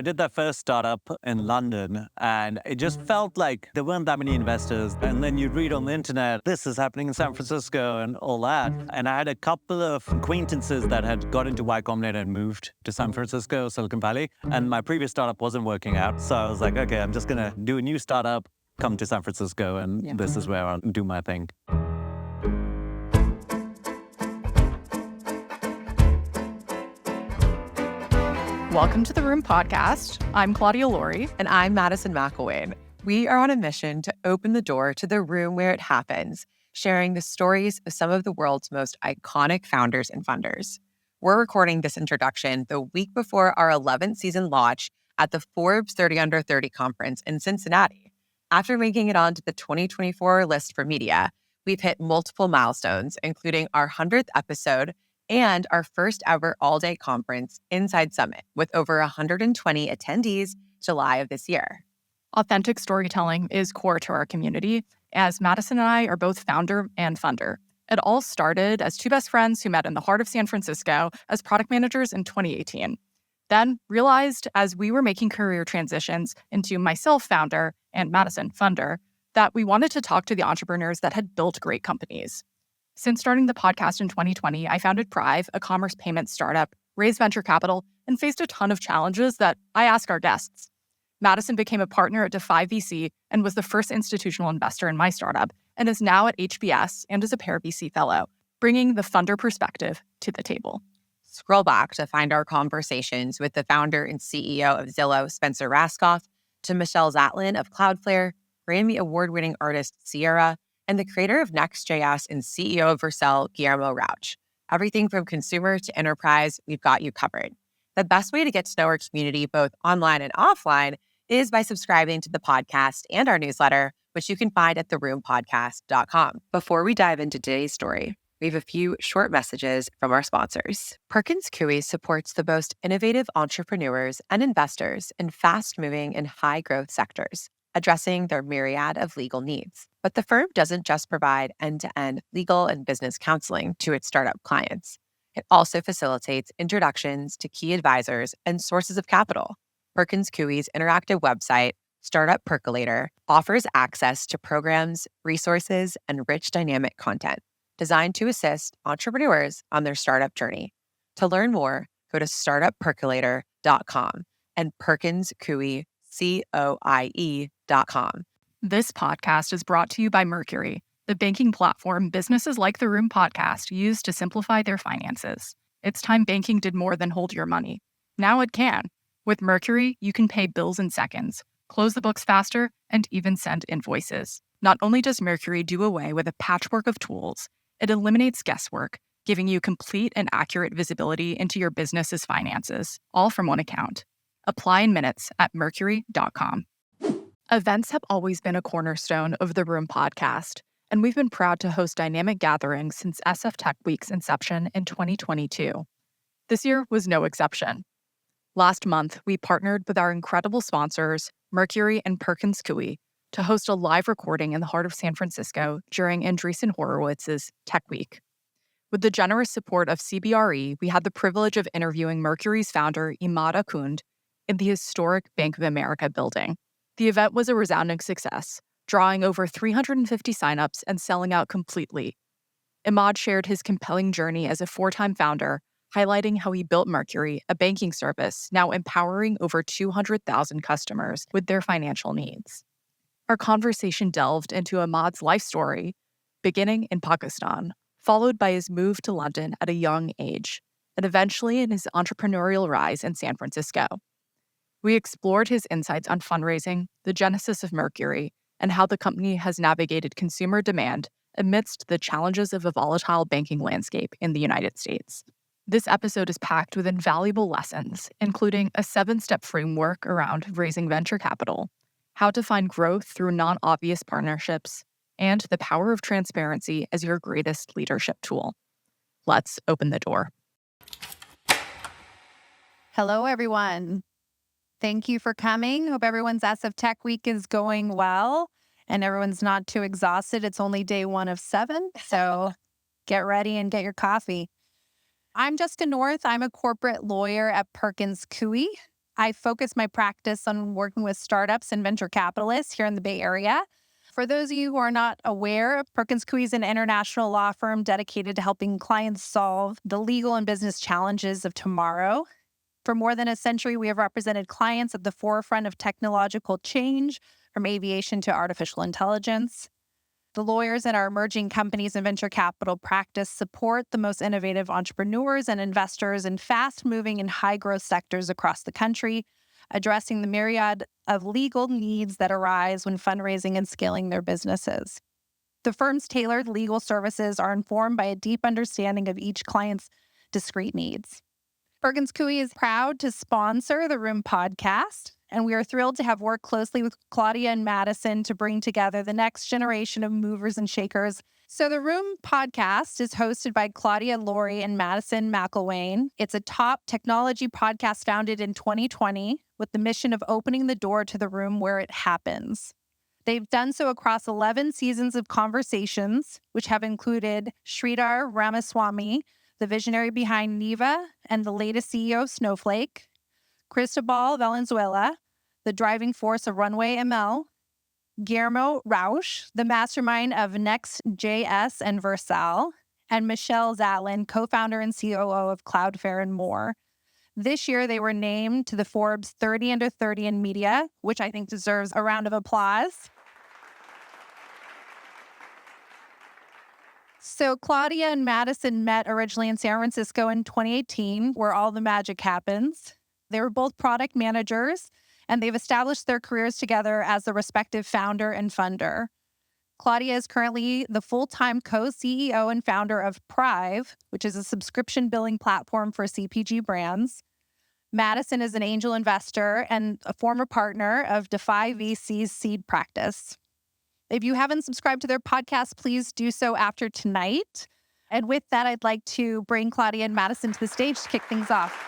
I did that first startup in London, and it just felt like there weren't that many investors. And then you'd read on the internet, this is happening in San Francisco and all that. And I had a couple of acquaintances that had got into Y Combinator and moved to San Francisco, Silicon Valley. And my previous startup wasn't working out. So I was like, okay, I'm just going to do a new startup, come to San Francisco, and this is where I'll do my thing. Welcome to the Room Podcast. I'm Claudia Laurie. And I'm Madison McElwain. We are on a mission to open the door to the room where it happens, sharing the stories of some of the world's most iconic founders and funders. We're recording this introduction the week before our 11th season launch at the Forbes 30 Under 30 conference in Cincinnati. After making it onto the 2024 list for media, we've hit multiple milestones, including our 100th episode and our first ever all-day conference, Inside Summit, with over 120 attendees July of this year. Authentic storytelling is core to our community, as Madison and I are both founder and funder. It all started as two best friends who met in the heart of San Francisco as product managers in 2018. Then realized as we were making career transitions into myself founder and Madison funder, that we wanted to talk to the entrepreneurs that had built great companies. Since starting the podcast in 2020, I founded Prive, a commerce payments startup, raised venture capital, and faced a ton of challenges that I ask our guests. Madison became a partner at Defy VC and was the first institutional investor in my startup, and is now at HBS and is a Pair VC fellow, bringing the funder perspective to the table. Scroll back to find our conversations with the founder and CEO of Zillow, Spencer Raskoff, to Michelle Zatlin of Cloudflare, Grammy Award-winning artist Sierra, and the creator of Next.js and CEO of Vercel, Guillermo Rauch. Everything from consumer to enterprise, we've got you covered. The best way to get to know our community, both online and offline, is by subscribing to the podcast and our newsletter, which you can find at theroompodcast.com. Before we dive into today's story, we have a few short messages from our sponsors. Perkins Coie supports the most innovative entrepreneurs and investors in fast-moving and high-growth sectors, addressing their myriad of legal needs. But the firm doesn't just provide end-to-end legal and business counseling to its startup clients. It also facilitates introductions to key advisors and sources of capital. Perkins Coie's interactive website, Startup Percolator, offers access to programs, resources, and rich dynamic content designed to assist entrepreneurs on their startup journey. To learn more, go to startuppercolator.com and Perkins Coie, COIE.com. This podcast is brought to you by Mercury, the banking platform businesses like the Room Podcast use to simplify their finances. It's time banking did more than hold your money. Now it can. With Mercury, you can pay bills in seconds, close the books faster, and even send invoices. Not only does Mercury do away with a patchwork of tools, it eliminates guesswork, giving you complete and accurate visibility into your business's finances, all from one account. Apply in minutes at mercury.com. Events have always been a cornerstone of the Room Podcast, and we've been proud to host dynamic gatherings since SF Tech Week's inception in 2022. This year was no exception. Last month, we partnered with our incredible sponsors, Mercury and Perkins Coie, to host a live recording in the heart of San Francisco during Andreessen Horowitz's Tech Week. With the generous support of CBRE, we had the privilege of interviewing Mercury's founder, Immad Akhund, in the historic Bank of America building. The event was a resounding success, drawing over 350 signups and selling out completely. Immad shared his compelling journey as a four-time founder, highlighting how he built Mercury, a banking service now empowering over 200,000 customers with their financial needs. Our conversation delved into Immad's life story, beginning in Pakistan, followed by his move to London at a young age, and eventually in his entrepreneurial rise in San Francisco. We explored his insights on fundraising, the genesis of Mercury, and how the company has navigated consumer demand amidst the challenges of a volatile banking landscape in the United States. This episode is packed with invaluable lessons, including a 7-step framework around raising venture capital, how to find growth through non-obvious partnerships, and the power of transparency as your greatest leadership tool. Let's open the door. Hello, everyone. Thank you for coming. Hope everyone's SF Tech Week is going well and everyone's not too exhausted. It's only day 1 of 7, so get ready and get your coffee. I'm Jessica North. I'm a corporate lawyer at Perkins Coie. I focus my practice on working with startups and venture capitalists here in the Bay Area. For those of you who are not aware, Perkins Coie is an international law firm dedicated to helping clients solve the legal and business challenges of tomorrow. For more than a century, we have represented clients at the forefront of technological change, from aviation to artificial intelligence. The lawyers in our emerging companies and venture capital practice support the most innovative entrepreneurs and investors in fast-moving and high-growth sectors across the country, addressing the myriad of legal needs that arise when fundraising and scaling their businesses. The firm's tailored legal services are informed by a deep understanding of each client's discrete needs. Perkins Coie is proud to sponsor the Room podcast, and we are thrilled to have worked closely with Claudia and Madison to bring together the next generation of movers and shakers. So the Room podcast is hosted by Claudia Laurie and Madison McElwain. It's a top technology podcast founded in 2020 with the mission of opening the door to the room where it happens. They've done so across 11 seasons of conversations, which have included Sridhar Ramaswamy, the visionary behind Neva and the latest CEO of Snowflake, Cristobal Valenzuela, the driving force of Runway ML, Guillermo Rausch, the mastermind of Next.js and Versal, and Michelle Zatlin, co-founder and COO of Cloudflare and more. This year, they were named to the Forbes 30 Under 30 in Media, which I think deserves a round of applause. So Claudia and Madison met originally in San Francisco in 2018, where all the magic happens. They were both product managers, and they've established their careers together as the respective founder and funder. Claudia is currently the full-time co-CEO and founder of Prive, which is a subscription billing platform for CPG brands. Madison is an angel investor and a former partner of Defy VC's seed practice. If you haven't subscribed to their podcast, please do so after tonight. And with that, I'd like to bring Claudia and Madison to the stage to kick things off.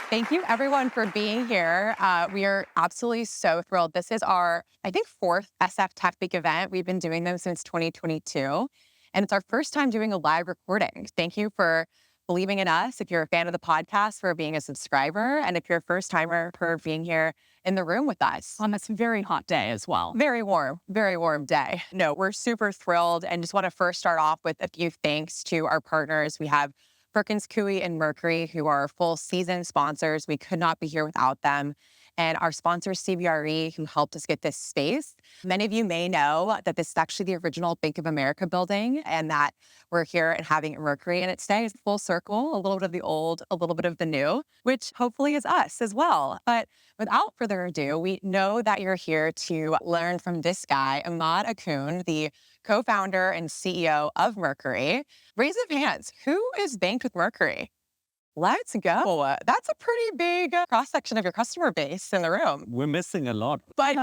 Thank you, everyone, for being here. We are absolutely so thrilled. This is our, I think, fourth SF Tech Week event. We've been doing them since 2022, and it's our first time doing a live recording. Thank you for believing in us. If you're a fan of the podcast, for being a subscriber, and if you're a first timer, for being here in the room with us. On this very hot day as well. Very warm day. No, we're super thrilled, and just want to first start off with a few thanks to our partners. We have Perkins Coie and Mercury, who are full season sponsors. We could not be here without them. And our sponsor, CBRE, who helped us get this space. Many of you may know that this is actually the original Bank of America building, and that we're here and having Mercury in its day is full circle, a little bit of the old, a little bit of the new, which hopefully is us as well. But without further ado, we know that you're here to learn from this guy, Immad Akhund, the co-founder and CEO of Mercury. Raise of hands, who is banked with Mercury? Let's go. That's a pretty big cross-section of your customer base in the room. We're missing a lot. But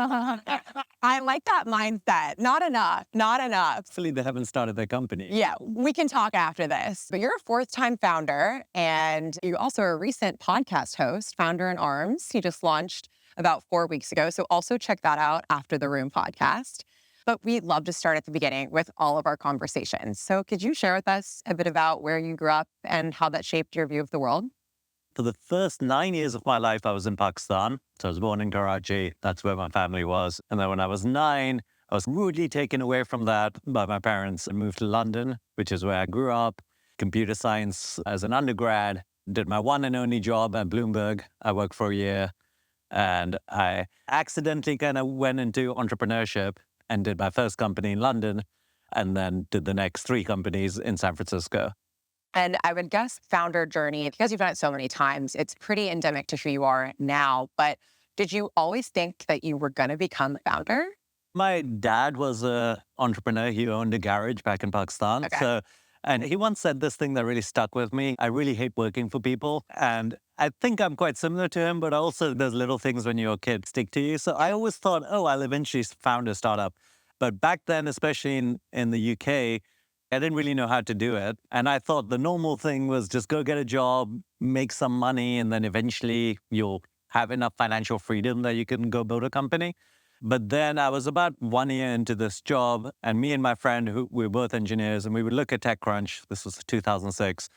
I like that mindset. Not enough. Hopefully they haven't started their company. Yeah, we can talk after this. But you're a fourth-time founder, and you also are a recent podcast host, Founder in Arms. You just launched about 4 weeks ago. So also check that out after the Room podcast. But we'd love to start at the beginning with all of our conversations. So could you share with us a bit about where you grew up and how that shaped your view of the world? For the first 9 years of my life, I was in Pakistan. So I was born in Karachi. That's where my family was. And then when I was 9, I was rudely taken away from that by my parents and moved to London, which is where I grew up. Computer science as an undergrad. Did my one and only job at Bloomberg. I worked for a year. And I accidentally kind of went into entrepreneurship and did my first company in London, and then did the next 3 companies in San Francisco. And I would guess founder journey, because you've done it so many times, it's pretty endemic to who you are now. But did you always think that you were going to become a founder? My dad was an entrepreneur. He owned a garage back in Pakistan. Okay. And he once said this thing that really stuck with me. I really hate working for people. And I think I'm quite similar to him, but also there's little things when you're a kid stick to you. So I always thought, I'll eventually found a startup. But back then, especially in the UK, I didn't really know how to do it. And I thought the normal thing was just go get a job, make some money, and then eventually you'll have enough financial freedom that you can go build a company. But then I was about 1 year into this job, and me and my friend, who we were both engineers, and we would look at TechCrunch. This was 2006.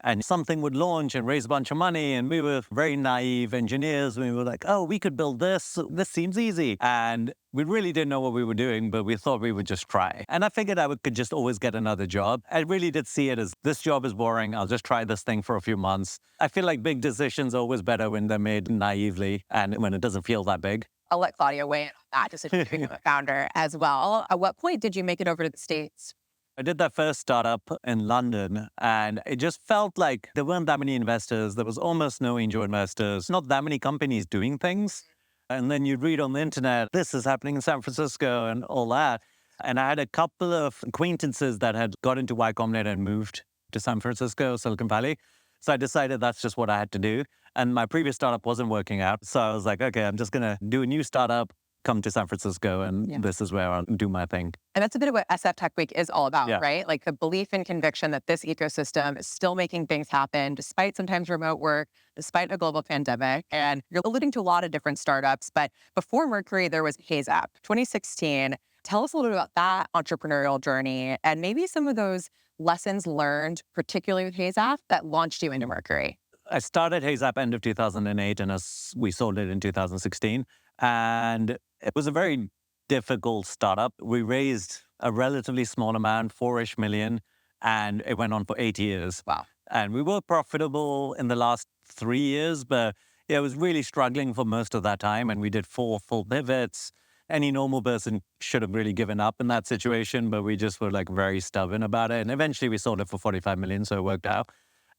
and something would launch and raise a bunch of money. And we were very naive engineers. We were like, oh, we could build this. This seems easy. And we really didn't know what we were doing, but we thought we would just try. And I figured I could just always get another job. I really did see it as this job is boring. I'll just try this thing for a few months. I feel like big decisions are always better when they're made naively and when it doesn't feel that big. I'll let Claudia weigh in on that decision to become a founder as well. At what point did you make it over to the States? I did that first startup in London, and it just felt like there weren't that many investors. There was almost no angel investors, not that many companies doing things. And then you'd read on the internet, this is happening in San Francisco and all that. And I had a couple of acquaintances that had got into Y Combinator and moved to San Francisco, Silicon Valley. So I decided that's just what I had to do. And my previous startup wasn't working out. So I was like, okay, I'm just going to do a new startup, come to San Francisco, and this is where I'll do my thing. And that's a bit of what SF Tech Week is all about, Yeah. right? Like the belief and conviction that this ecosystem is still making things happen, despite sometimes remote work, despite a global pandemic. And you're alluding to a lot of different startups. But before Mercury, there was Hayzap, 2016. Tell us a little bit about that entrepreneurial journey and maybe some of those lessons learned, particularly with Hayzap, that launched you into Mercury. I started Hayzap end of 2008, and we sold it in 2016. And it was a very difficult startup. We raised a relatively small amount, 4-ish million, and it went on for 8 years. Wow. And we were profitable in the last 3 years, but it was really struggling for most of that time. And we did 4 full pivots. Any normal person should have really given up in that situation, but we just were like very stubborn about it. And eventually we sold it for 45 million, so it worked out.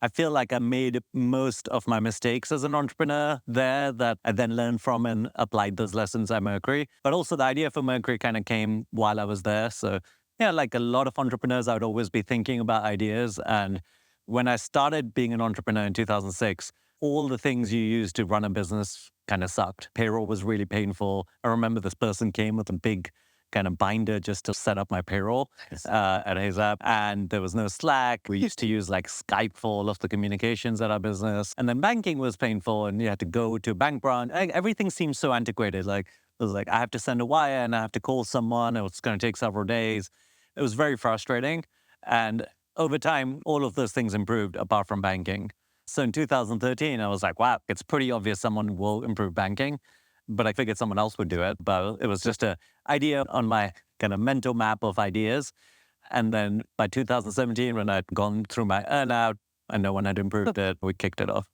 I feel like I made most of my mistakes as an entrepreneur there that I then learned from and applied those lessons at Mercury. But also the idea for Mercury kind of came while I was there. So yeah, like a lot of entrepreneurs, I would always be thinking about ideas. And when I started being an entrepreneur in 2006, all the things you use to run a business kind of sucked. Payroll was really painful. I remember this person came with a big kind of binder just to set up my payroll at Hayzap. And there was no Slack. We used to use like Skype for all of the communications at our business. And then banking was painful and you had to go to a bank branch. Everything seemed so antiquated. Like it was like, I have to send a wire and I have to call someone. It's going to take several days. It was very frustrating. And over time, all of those things improved apart from banking. So in 2013, I was like, wow, it's pretty obvious someone will improve banking. But I figured someone else would do it. But it was just an idea on my kind of mental map of ideas. And then by 2017, when I'd gone through my earnout and no one had improved it, we kicked it off.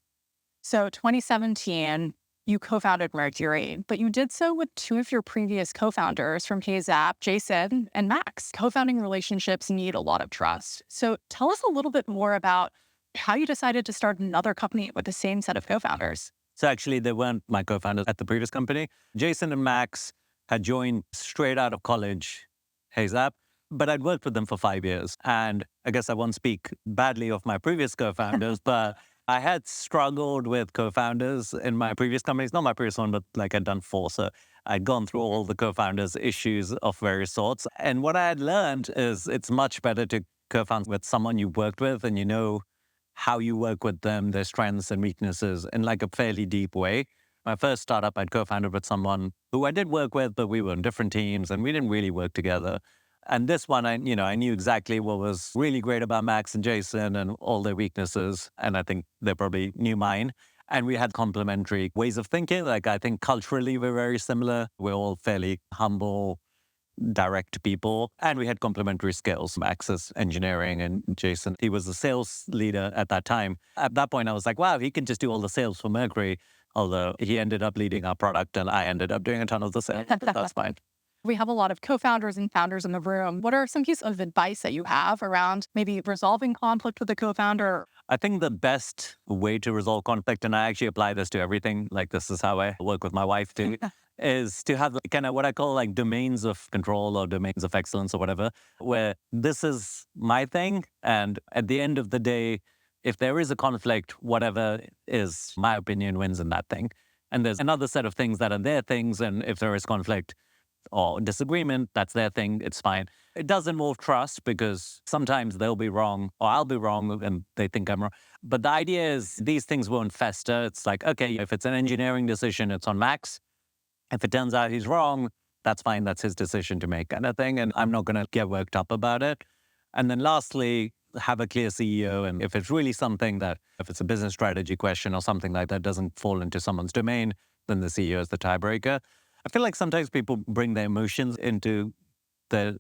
So 2017, you co-founded Mercury, but you did so with 2 of your previous co-founders from Hayzap, Jason and Max. Co-founding relationships need a lot of trust. So tell us a little bit more about how you decided to start another company with the same set of co-founders. So actually, they weren't my co-founders at the previous company. Jason and Max had joined straight out of college, Hayzap, but I'd worked with them for 5 years. And I guess I won't speak badly of my previous co-founders, but I had struggled with co-founders in my previous companies, not my previous one, but like I'd done 4. So I'd gone through all the co-founders' issues of various sorts. And what I had learned is it's much better to co-found with someone you worked with and you know how you work with them, their strengths and weaknesses in like a fairly deep way. My first startup, I'd co-founded with someone who I did work with, but we were in different teams and we didn't really work together. And this one, I knew exactly what was really great about Max and Jason and all their weaknesses. And I think they probably knew mine. And we had complementary ways of thinking. Like I think culturally we're very similar. We're all fairly humble, direct people, and we had complementary skills. Max is engineering and Jason, he was the sales leader at that time. At that point, I was like, wow, he can just do all the sales for Mercury, although he ended up leading our product and I ended up doing a ton of the sales. That's fine. We have a lot of co-founders and founders in the room. What are some pieces of advice that you have around maybe resolving conflict with a co-founder? I think the best way to resolve conflict, and I actually apply this to everything, like this is how I work with my wife too, is to have kind of what I call like domains of control or domains of excellence or whatever, where this is my thing. And at the end of the day, if there is a conflict, whatever is my opinion wins in that thing. And there's another set of things that are their things. And if there is conflict or disagreement, that's their thing. It's fine. It does involve trust because sometimes they'll be wrong or I'll be wrong and they think I'm wrong. But the idea is these things won't fester. It's like, okay, if it's an engineering decision, it's on Max. If it turns out he's wrong, that's fine. That's his decision to make kind of thing. And I'm not going to get worked up about it. And then lastly, have a clear CEO. And if it's really something that, if it's a business strategy question or something like that doesn't fall into someone's domain, then the CEO is the tiebreaker. I feel like sometimes people bring their emotions into their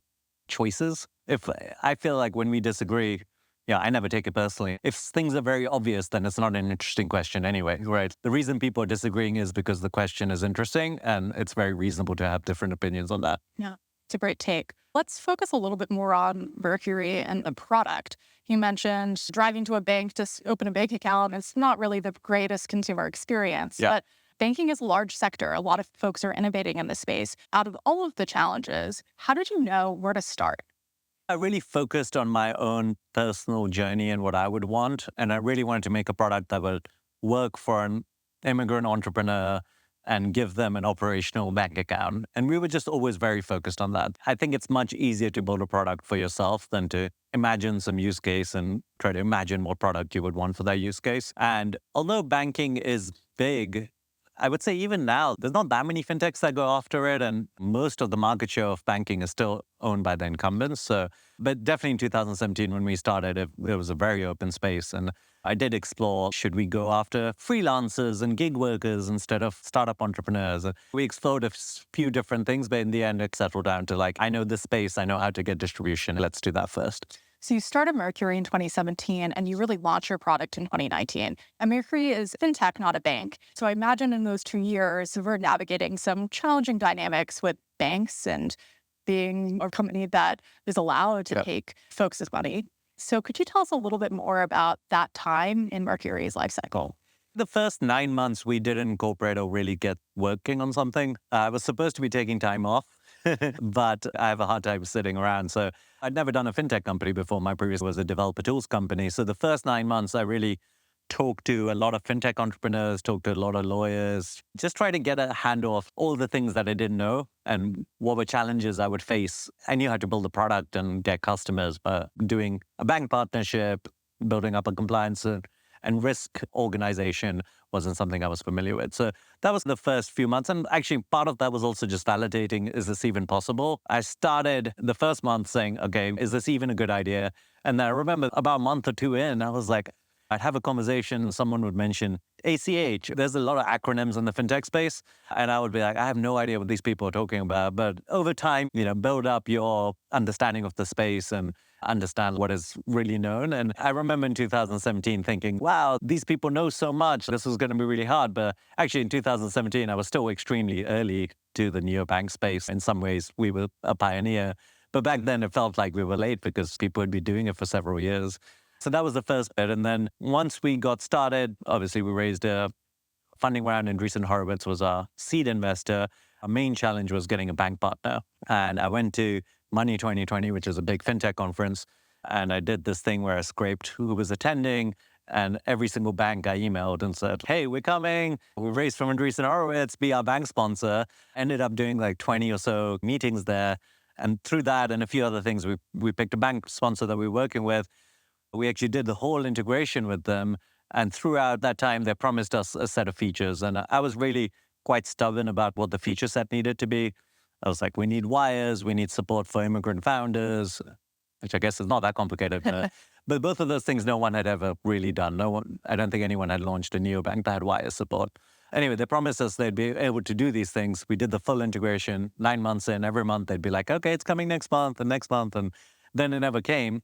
choices. If I feel like when we disagree, yeah, I never take it personally. If things are very obvious, then it's not an interesting question anyway, right? The reason people are disagreeing is because the question is interesting, and it's very reasonable to have different opinions on that. Yeah, it's a great take. Let's focus a little bit more on Mercury and the product. You mentioned driving to a bank to open a bank account. It's not really the greatest consumer experience, but banking is a large sector. A lot of folks are innovating in this space. Out of all of the challenges, how did you know where to start? I really focused on my own personal journey and what I would want. And I really wanted to make a product that would work for an immigrant entrepreneur and give them an operational bank account. And we were just always very focused on that. I think it's much easier to build a product for yourself than to imagine some use case and try to imagine what product you would want for that use case. And although banking is big, I would say even now, there's not that many fintechs that go after it, and most of the market share of banking is still owned by the incumbents. So, but definitely in 2017, when we started, it was a very open space. And I did explore, should we go after freelancers and gig workers instead of startup entrepreneurs? We explored a few different things, but in the end, it settled down to like, I know this space, I know how to get distribution. Let's do that first. So you started Mercury in 2017 and you really launched your product in 2019. And Mercury is fintech, not a bank. So I imagine in those 2 years, we're navigating some challenging dynamics with banks and being a company that is allowed to take folks' money. So could you tell us a little bit more about that time in Mercury's life cycle? The first 9 months, we didn't incorporate or really get working on something. I was supposed to be taking time off, but I have a hard time sitting around. So I'd never done a fintech company before. My previous was a developer tools company. So the first 9 months, I really talked to a lot of fintech entrepreneurs, talked to a lot of lawyers, just try to get a handle of all the things that I didn't know and what were challenges I would face. I knew how to build a product and get customers, but doing a bank partnership, building up a compliance and risk organization wasn't something I was familiar with. So that was the first few months. And actually, part of that was also just validating, is this even possible? I started the first month saying, okay, is this even a good idea? And I remember about a month or two in, I was like, I'd have a conversation, someone would mention ACH. There's a lot of acronyms in the fintech space. And I would be like, I have no idea what these people are talking about. But over time, build up your understanding of the space and understand what is really known. And I remember in 2017 thinking, wow, these people know so much. This was going to be really hard. But actually in 2017, I was still extremely early to the neobank space. In some ways, we were a pioneer. But back then, it felt like we were late because people had been doing it for several years. So that was the first bit. And then once we got started, obviously we raised a funding round, and Andreessen Horowitz was our seed investor. Our main challenge was getting a bank partner. And I went to Money 2020, which is a big fintech conference. And I did this thing where I scraped who was attending, and every single bank I emailed and said, hey, we're coming. We raised from Andreessen Horowitz, be our bank sponsor. Ended up doing like 20 or so meetings there. And through that and a few other things, we picked a bank sponsor that we were working with. We actually did the whole integration with them. And throughout that time, they promised us a set of features. And I was really quite stubborn about what the feature set needed to be. I was like, we need wires, we need support for immigrant founders, which I guess is not that complicated. But both of those things no one had ever really done. I don't think anyone had launched a neobank that had wire support. Anyway, they promised us they'd be able to do these things. We did the full integration. 9 months in, every month they'd be like, okay, it's coming next month. And then it never came.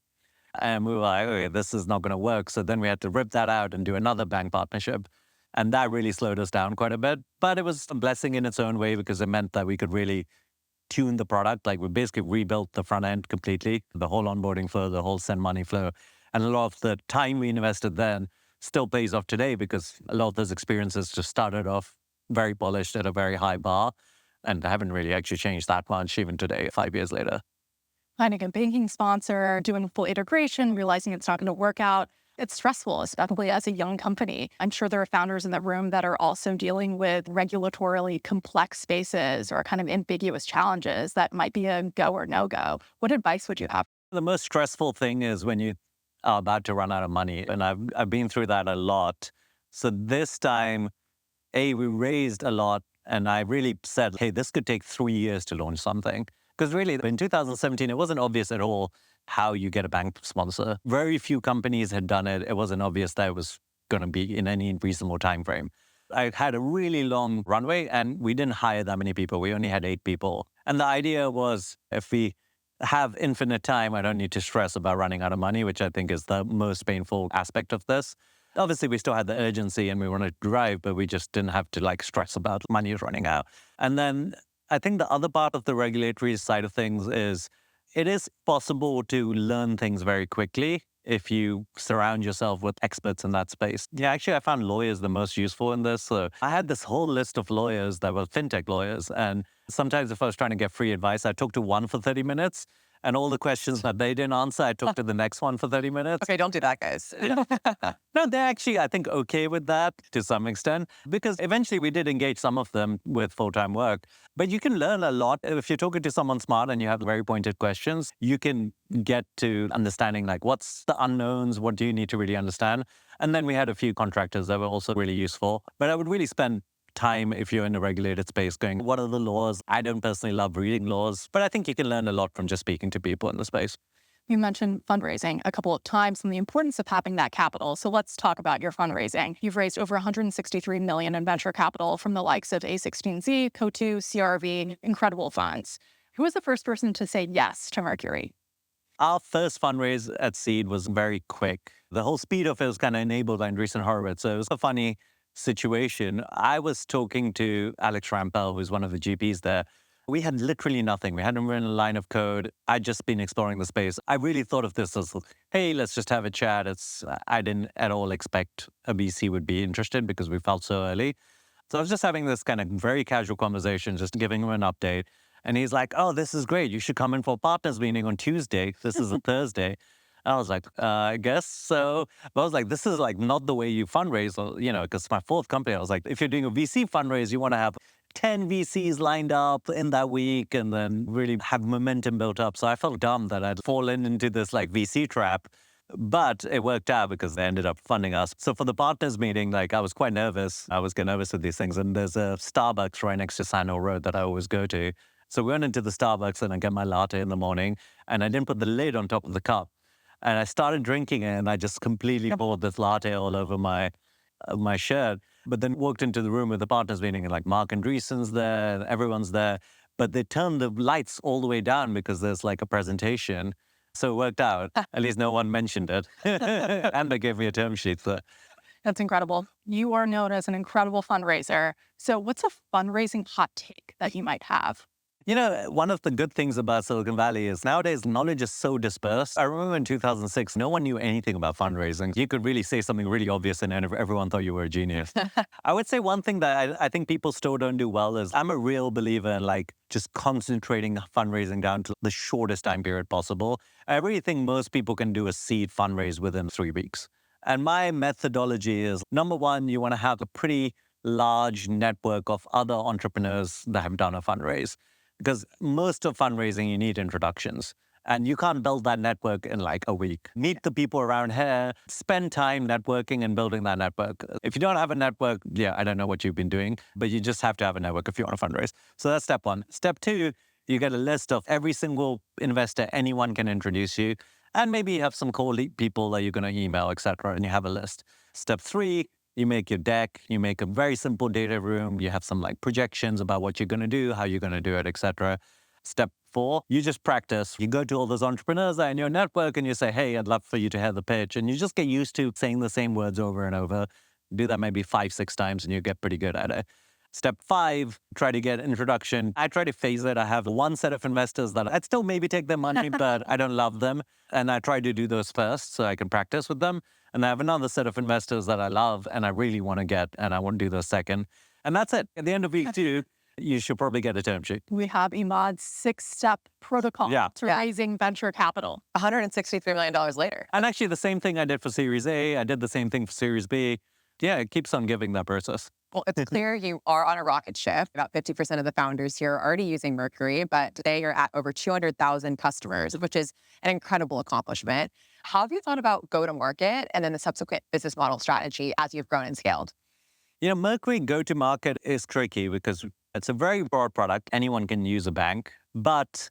And we were like, okay, this is not going to work. So then we had to rip that out and do another bank partnership. And that really slowed us down quite a bit. But it was a blessing in its own way because it meant that we could really tune the product. Like we basically rebuilt the front end completely, the whole onboarding flow, the whole send money flow. And a lot of the time we invested then still pays off today because a lot of those experiences just started off very polished at a very high bar and haven't really actually changed that much even today, 5 years later. Finding a banking sponsor, doing full integration, realizing it's not going to work out. It's stressful, especially as a young company. I'm sure there are founders in the room that are also dealing with regulatorily complex spaces or kind of ambiguous challenges that might be a go or no go. What advice would you have? The most stressful thing is when you are about to run out of money. And I've been through that a lot. So this time, we raised a lot. And I really said, hey, this could take 3 years to launch something. Because really, in 2017, it wasn't obvious at all how you get a bank sponsor. Very few companies had done it. It wasn't obvious that it was going to be in any reasonable time frame. I had a really long runway and we didn't hire that many people. We only had 8 people. And the idea was if we have infinite time, I don't need to stress about running out of money, which I think is the most painful aspect of this. Obviously, we still had the urgency and we wanted to drive, but we just didn't have to stress about money running out. And then I think the other part of the regulatory side of things is it is possible to learn things very quickly if you surround yourself with experts in that space. Yeah, actually, I found lawyers the most useful in this. So I had this whole list of lawyers that were fintech lawyers. And sometimes if I was trying to get free advice, I talked to one for 30 minutes. And all the questions that they didn't answer, I talked to the next one for 30 minutes. Okay, don't do that, guys. No, they're actually, I think, okay with that to some extent, because eventually we did engage some of them with full-time work. But you can learn a lot. If you're talking to someone smart and you have very pointed questions, you can get to understanding what's the unknowns, what do you need to really understand? And then we had a few contractors that were also really useful. But I would really spend time if you're in a regulated space going, what are the laws? I don't personally love reading laws, but I think you can learn a lot from just speaking to people in the space. You mentioned fundraising a couple of times and the importance of having that capital. So let's talk about your fundraising. You've raised over $163 million in venture capital from the likes of A16Z, Co2, CRV, incredible funds. Who was the first person to say yes to Mercury? Our first fundraise at Seed was very quick. The whole speed of it was kind of enabled by Andreessen Horowitz. So it was a funny situation. I was talking to Alex Rampel, who's one of the GPs there. We had literally nothing. We hadn't written a line of code. I'd just been exploring the space. I really thought of this as, hey, let's just have a chat. I didn't at all expect a VC would be interested because we felt so early. So I was just having this kind of very casual conversation, just giving him an update. And he's like, oh, this is great. You should come in for a partners meeting on Tuesday. This is a Thursday. I was like, I guess so. But I was like, this is not the way you fundraise, because my fourth company, I was like, if you're doing a VC fundraise, you want to have 10 VCs lined up in that week and then really have momentum built up. So I felt dumb that I'd fallen into this VC trap. But it worked out because they ended up funding us. So for the partners meeting, I was quite nervous. I always get nervous with these things. And there's a Starbucks right next to Sand Road that I always go to. So we went into the Starbucks and I get my latte in the morning and I didn't put the lid on top of the cup. And I started drinking it and I just completely poured this latte all over my shirt. But then walked into the room with the partners meeting and Mark Andreessen's there, and everyone's there. But they turned the lights all the way down because there's a presentation. So it worked out. At least no one mentioned it. And they gave me a term sheet. So. That's incredible. You are known as an incredible fundraiser. So what's a fundraising hot take that you might have? One of the good things about Silicon Valley is nowadays knowledge is so dispersed. I remember in 2006, no one knew anything about fundraising. You could really say something really obvious and everyone thought you were a genius. I would say one thing that I think people still don't do well is I'm a real believer in just concentrating fundraising down to the shortest time period possible. I really think most people can do a seed fundraise within 3 weeks. And my methodology is, number one, you want to have a pretty large network of other entrepreneurs that have done a fundraise. Because most of fundraising, you need introductions. And you can't build that network in a week. Meet the people around here, spend time networking and building that network. If you don't have a network, I don't know what you've been doing, but you just have to have a network if you want to fundraise. So that's step one. Step two, you get a list of every single investor anyone can introduce you. And maybe you have some core people that you're going to email, et cetera, and you have a list. Step three, you make your deck, you make a very simple data room, you have some projections about what you're going to do, how you're going to do it, et cetera. Step four, you just practice. You go to all those entrepreneurs that are in your network and you say, hey, I'd love for you to hear the pitch. And you just get used to saying the same words over and over. Do that maybe 5-6 times and you get pretty good at it. Step five, try to get introduction. I try to phase it. I have one set of investors that I'd still maybe take their money, but I don't love them. And I try to do those first so I can practice with them. And I have another set of investors that I love and I really want to get, and I want to do those second. And that's it. At the end of week 2, you should probably get a term sheet. We have Immad's 6-step protocol to raising venture capital. $163 million later. And actually the same thing I did for Series A, I did the same thing for Series B. Yeah, it keeps on giving that process. Well, it's clear you are on a rocket ship. About 50% of the founders here are already using Mercury, but today you're at over 200,000 customers, which is an incredible accomplishment. How have you thought about go-to-market and then the subsequent business model strategy as you've grown and scaled? Mercury go-to-market is tricky because it's a very broad product. Anyone can use a bank, but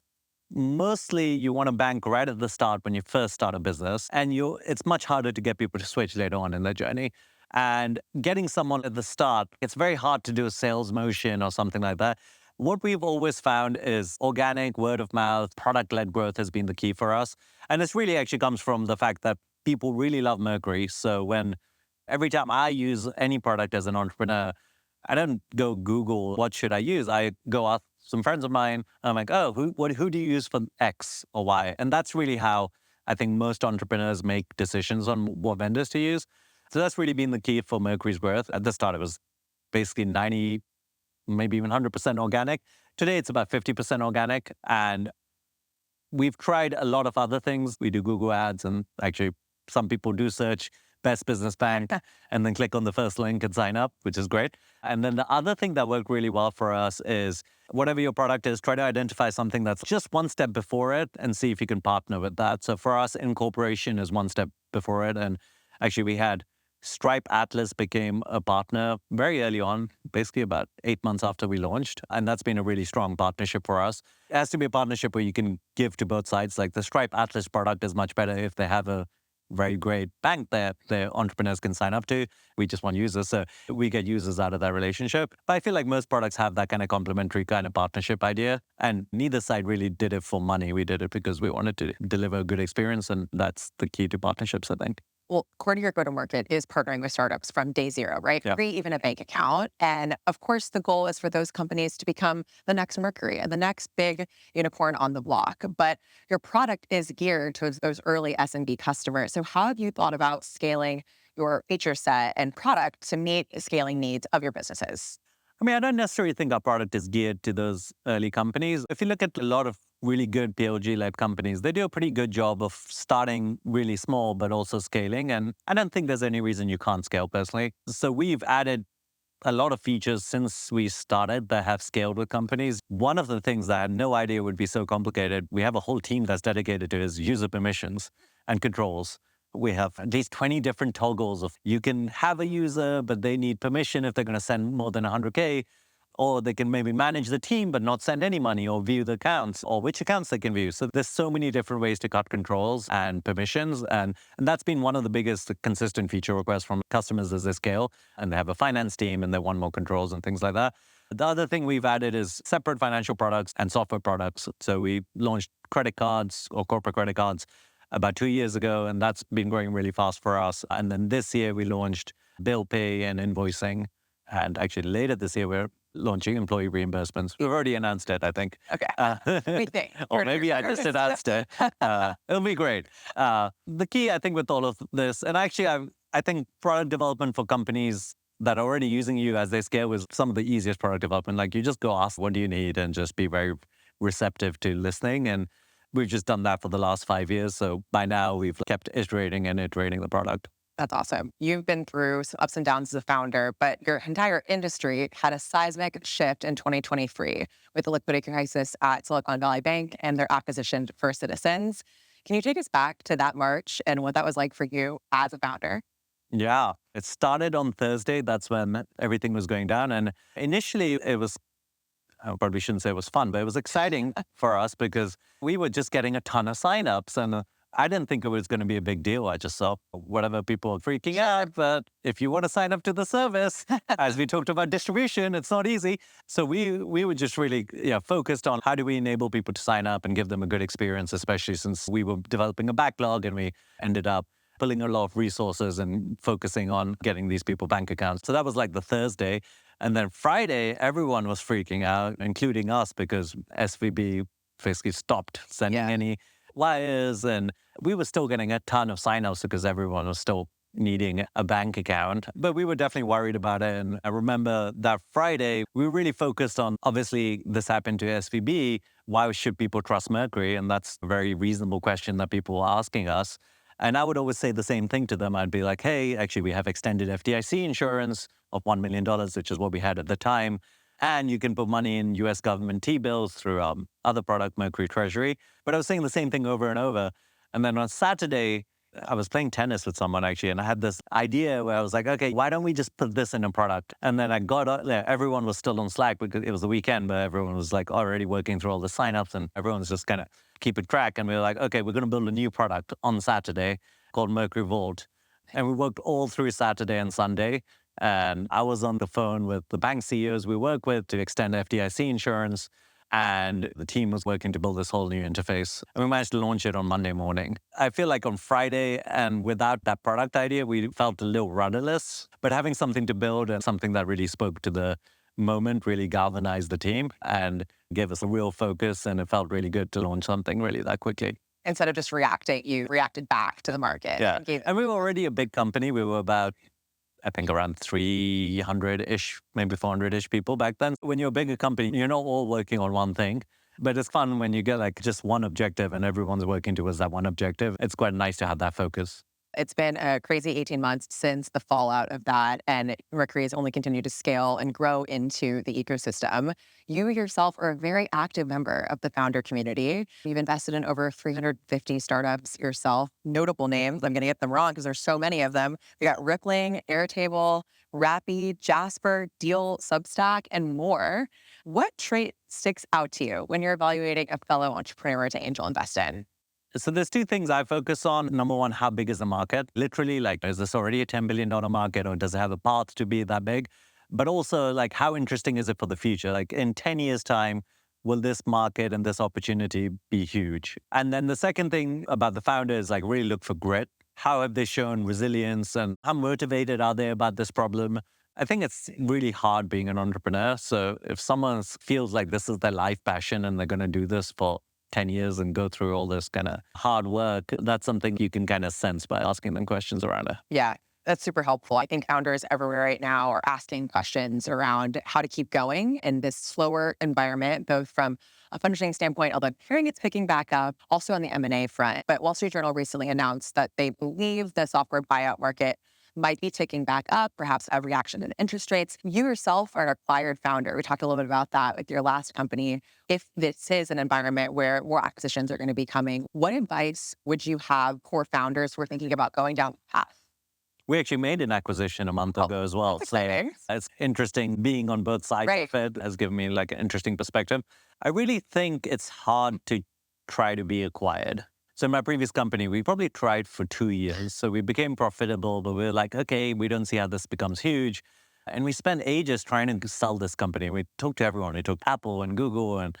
mostly you want to bank right at the start when you first start a business, and it's much harder to get people to switch later on in their journey. And getting someone at the start, it's very hard to do a sales motion or something like that. What we've always found is organic, word of mouth, product-led growth has been the key for us. And this really actually comes from the fact that people really love Mercury. So every time I use any product as an entrepreneur, I don't go Google, what should I use? I go ask some friends of mine. I'm like, oh, who do you use for X or Y? And that's really how I think most entrepreneurs make decisions on what vendors to use. So that's really been the key for Mercury's growth. At the start, it was basically 90, maybe even 100% organic. Today, it's about 50% organic. And we've tried a lot of other things. We do Google ads, and actually some people do search Best Business Bank and then click on the first link and sign up, which is great. And then the other thing that worked really well for us is whatever your product is, try to identify something that's just one step before it and see if you can partner with that. So for us, incorporation is one step before it. And actually we had Stripe Atlas became a partner very early on, basically about 8 months after we launched. And that's been a really strong partnership for us. It has to be a partnership where you can give to both sides. Like the Stripe Atlas product is much better if they have a very great bank that the entrepreneurs can sign up to. We just want users, so we get users out of that relationship. But I feel like most products have that kind of complementary kind of partnership idea, and neither side really did it for money. We did it because we wanted to deliver a good experience, and that's the key to partnerships, I think. Well, core to your go-to-market is partnering with startups from day zero, right? Yeah. Free even a bank account. And of course, the goal is for those companies to become the next Mercury and the next big unicorn on the block. But your product is geared towards those early SMB customers. So how have you thought about scaling your feature set and product to meet the scaling needs of your businesses? I mean, I don't necessarily think our product is geared to those early companies. If you look at a lot of really good PLG-led companies, they do a pretty good job of starting really small, but also scaling. And I don't think there's any reason you can't scale personally. So we've added a lot of features since we started that have scaled with companies. One of the things that I had no idea would be so complicated, we have a whole team that's dedicated to is user permissions and controls. We have at least 20 different toggles of you can have a user, but they need permission if they're going to send more than 100K, or they can maybe manage the team, but not send any money or view the accounts or which accounts they can view. So there's so many different ways to cut controls and permissions. And that's been one of the biggest consistent feature requests from customers as they scale and they have a finance team and they want more controls and things like that. The other thing we've added is separate financial products and software products. So we launched credit cards or corporate credit cards about 2 years ago, and that's been growing really fast for us. And then this year we launched bill pay and invoicing. And actually later this year, we're launching employee reimbursements. We've already announced it, I think. Okay. We think. Or maybe I just announced it. It'll be great. The key, I think, with all of this, and actually I think product development for companies that are already using you as they scale was some of the easiest product development. Like you just go ask, what do you need? And just be very receptive to listening. And we've just done that for the last 5 years. So by now we've kept iterating the product. That's awesome. You've been through some ups and downs as a founder, but your entire industry had a seismic shift in 2023 with the liquidity crisis at Silicon Valley Bank and their acquisition of First Citizens. Can you take us back to that March and what that was like for you as a founder? Yeah, it started on Thursday. That's when everything was going down. And initially it was, I probably shouldn't say it was fun, but it was exciting for us because we were just getting a ton of signups, and I didn't think it was going to be a big deal. I just saw whatever people are freaking out, but if you want to sign up to the service, as we talked about distribution, it's not easy. So we were just really focused on how do we enable people to sign up and give them a good experience, especially since we were developing a backlog and we ended up pulling a lot of resources and focusing on getting these people bank accounts. So that was like the Thursday. And then Friday, everyone was freaking out, including us, because SVB basically stopped sending any wires. And we were still getting a ton of signups because everyone was still needing a bank account. But we were definitely worried about it. And I remember that Friday, we were really focused on, obviously, this happened to SVB. Why should people trust Mercury? And that's a very reasonable question that people were asking us. And I would always say the same thing to them. I'd be like, hey, actually, we have extended FDIC insurance of $1 million, which is what we had at the time. And you can put money in US government T-bills through other product, Mercury Treasury. But I was saying the same thing over and over. And then on Saturday, I was playing tennis with someone actually, and I had this idea where I was like, okay, why don't we just put this in a product? And then I got out there, everyone was still on Slack because it was the weekend, but everyone was like already working through all the signups and everyone's just kind of keeping track. And we were like, okay, we're going to build a new product on Saturday called Mercury Vault. And we worked all through Saturday and Sunday. And I was on the phone with the bank CEOs we work with to extend FDIC insurance. And the team was working to build this whole new interface. And we managed to launch it on Monday morning. I feel like on Friday, and without that product idea, we felt a little rudderless. But having something to build and something that really spoke to the moment really galvanized the team and gave us a real focus. And it felt really good to launch something really that quickly. Instead of just reacting, you reacted back to the market. Yeah. And we were already a big company. We were about, I think, around 300-ish, maybe 400-ish people back then. When you're a bigger company, you're not all working on one thing. But it's fun when you get like just one objective and everyone's working towards that one objective. It's quite nice to have that focus. It's been a crazy 18 months since the fallout of that, and Mercury has only continued to scale and grow into the ecosystem. You yourself are a very active member of the founder community. You've invested in over 350 startups yourself. Notable names, I'm going to get them wrong because there's so many of them. We got Rippling, Airtable, Rappi, Jasper, Deal, Substack, and more. What trait sticks out to you when you're evaluating a fellow entrepreneur to angel invest in? So there's two things I focus on. Number one, how big is the market? Literally, like, is this already a $10 billion market or does it have a path to be that big? But also, like, how interesting is it for the future? Like, in 10 years' time, will this market and this opportunity be huge? And then the second thing about the founders, like, really look for grit. How have they shown resilience and how motivated are they about this problem? I think it's really hard being an entrepreneur. So if someone feels like this is their life passion and they're going to do this for 10 years and go through all this kind of hard work, that's something you can kind of sense by asking them questions around it. Yeah, that's super helpful. I think founders everywhere right now are asking questions around how to keep going in this slower environment, both from a fundraising standpoint, although I'm hearing it's picking back up, also on the M&A front. But Wall Street Journal recently announced that they believe the software buyout market might be ticking back up, perhaps a reaction to interest rates. You yourself are an acquired founder. We talked a little bit about that with your last company. If this is an environment where more acquisitions are going to be coming, what advice would you have for founders who are thinking about going down the path? We actually made an acquisition a month ago as well. That's So exciting. it's interesting being on both sides Right. of it has given me like an interesting perspective. I really think it's hard to try to be acquired. So in my previous company, we probably tried for 2 years. So we became profitable, but we were like, okay, we don't see how this becomes huge. And we spent ages trying to sell this company. We talked to everyone. We talked to Apple and Google and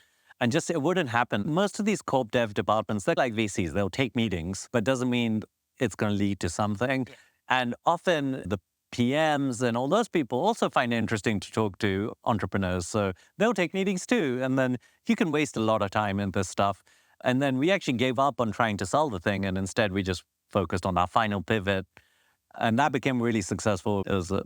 just it wouldn't happen. Most of these corp dev departments, they're like VCs. They'll take meetings, but doesn't mean it's going to lead to something. Yeah. And often the PMs and all those people also find it interesting to talk to entrepreneurs. So they'll take meetings too. And then you can waste a lot of time in this stuff. And then we actually gave up on trying to sell the thing. And instead, we just focused on our final pivot. And that became really successful. It was a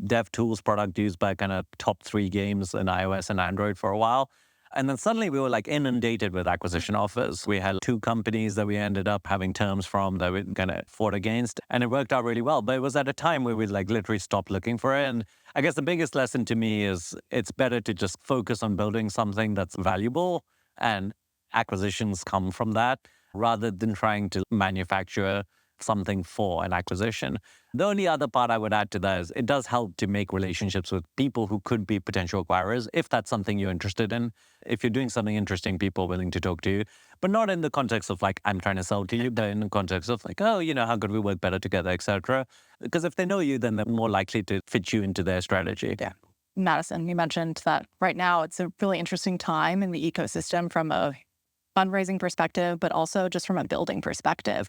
dev tools product used by kind of top 3 games in iOS and Android for a while. And then suddenly we were like inundated with acquisition offers. We had 2 companies that we ended up having terms from that we kind of fought against. And it worked out really well. But it was at a time where we like literally stopped looking for it. And I guess the biggest lesson to me is it's better to just focus on building something that's valuable, and acquisitions come from that, rather than trying to manufacture something for an acquisition. The only other part I would add to that is it does help to make relationships with people who could be potential acquirers, if that's something you're interested in. If you're doing something interesting, people are willing to talk to you, but not in the context of like, I'm trying to sell to you, but in the context of like, oh, how could we work better together, etc. Because if they know you, then they're more likely to fit you into their strategy. Yeah. Madison, you mentioned that right now it's a really interesting time in the ecosystem from a fundraising perspective, but also just from a building perspective.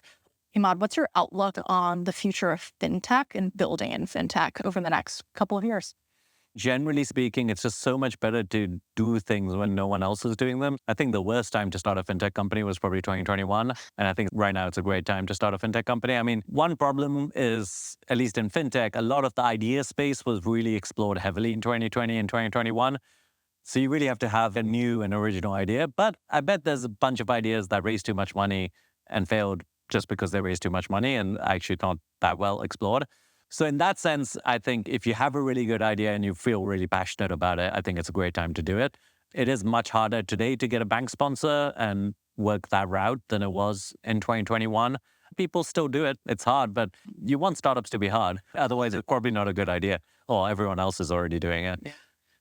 Immad, what's your outlook on the future of fintech and building in fintech over the next couple of years? Generally speaking, it's just so much better to do things when no one else is doing them. I think the worst time to start a fintech company was probably 2021. And I think right now it's a great time to start a fintech company. I mean, one problem is, at least in fintech, a lot of the idea space was really explored heavily in 2020 and 2021. So you really have to have a new and original idea. But I bet there's a bunch of ideas that raised too much money and failed just because they raised too much money and actually not that well explored. So in that sense, I think if you have a really good idea and you feel really passionate about it, I think it's a great time to do it. It is much harder today to get a bank sponsor and work that route than it was in 2021. People still do it. It's hard, but you want startups to be hard. Otherwise, it's probably not a good idea. Or everyone else is already doing it. Yeah.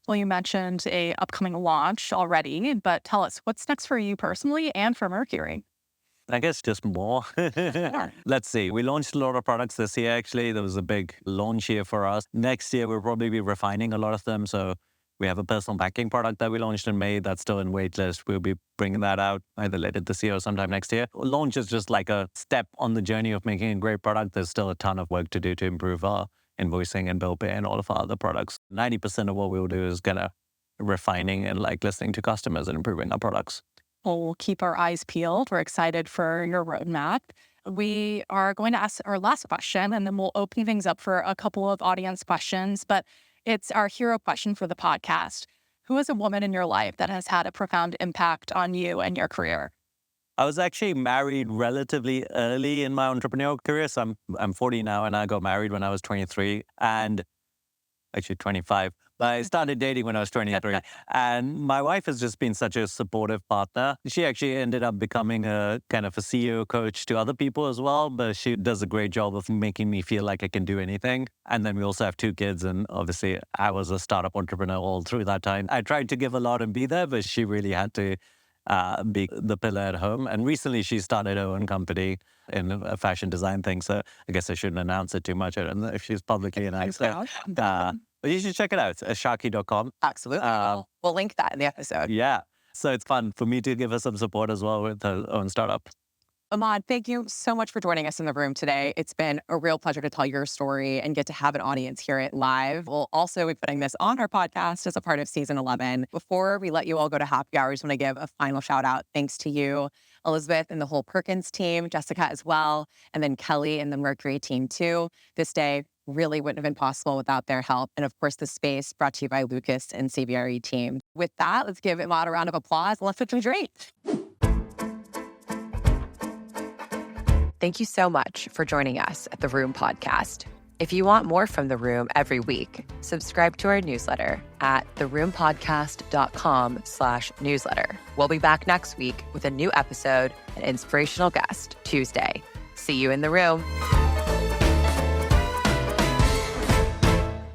Well, you mentioned a upcoming launch already, but tell us, what's next for you personally and for Mercury? I guess just more. Let's see. We launched a lot of products this year, actually. There was a big launch year for us. Next year, we'll probably be refining a lot of them. So we have a personal banking product that we launched in May that's still in waitlist. We'll be bringing that out either later this year or sometime next year. Launch is just like a step on the journey of making a great product. There's still a ton of work to do to improve our invoicing and bill pay and all of our other products. 90% of what we'll do is kind of refining and like listening to customers and improving our products. Well, we'll keep our eyes peeled. We're excited for your roadmap. We are going to ask our last question, and then we'll open things up for a couple of audience questions. But it's our hero question for the podcast. Who is a woman in your life that has had a profound impact on you and your career? I was actually married relatively early in my entrepreneurial career. So I'm 40 now, and I got married when I was 23 and actually 25. But I started dating when I was 23. And my wife has just been such a supportive partner. She actually ended up becoming a kind of a CEO coach to other people as well. But she does a great job of making me feel like I can do anything. And then we also have 2 kids. And obviously, I was a startup entrepreneur all through that time. I tried to give a lot and be there, but she really had to be the pillar at home. And recently, she started her own company in a fashion design thing. So I guess I shouldn't announce it too much. I don't know if she's publicly announced it. But you should check it out. It's sharky.com. Absolutely. We'll link that in the episode. Yeah. So it's fun for me to give her some support as well with her own startup. Immad, thank you so much for joining us in the room today. It's been a real pleasure to tell your story and get to have an audience hear it live. We'll also be putting this on our podcast as a part of season 11. Before we let you all go to happy hour, I just want to give a final shout out. Thanks to you, Elizabeth, and the whole Perkins team, Jessica as well, and then Kelly and the Mercury team too. This day really wouldn't have been possible without their help. And of course, the space brought to you by Lucas and CBRE team. With that, let's give Immad a round of applause and let's put some drink. Thank you so much for joining us at The Room podcast. If you want more from The Room every week, subscribe to our newsletter at theroompodcast.com/newsletter. We'll be back next week with a new episode and inspirational guest Tuesday. See you in the room.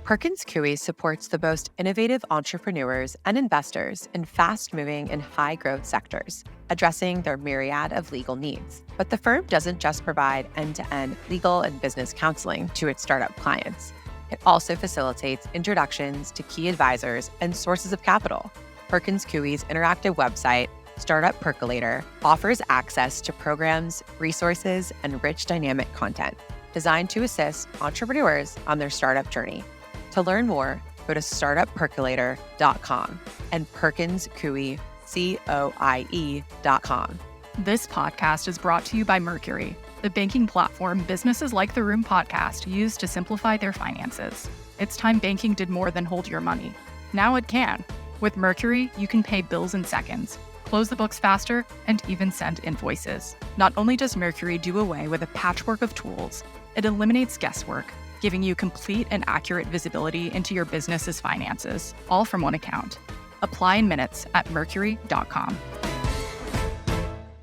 Perkins Coie supports the most innovative entrepreneurs and investors in fast-moving and high-growth sectors, addressing their myriad of legal needs. But the firm doesn't just provide end-to-end legal and business counseling to its startup clients. It also facilitates introductions to key advisors and sources of capital. Perkins Coie's interactive website, Startup Percolator, offers access to programs, resources, and rich dynamic content designed to assist entrepreneurs on their startup journey. To learn more, go to startuppercolator.com and PerkinsCoie.com. This podcast is brought to you by Mercury, the banking platform businesses like The Room podcast use to simplify their finances. It's time banking did more than hold your money. Now it can. With Mercury, you can pay bills in seconds, close the books faster, and even send invoices. Not only does Mercury do away with a patchwork of tools, it eliminates guesswork, giving you complete and accurate visibility into your business's finances, all from one account. Apply in minutes at mercury.com.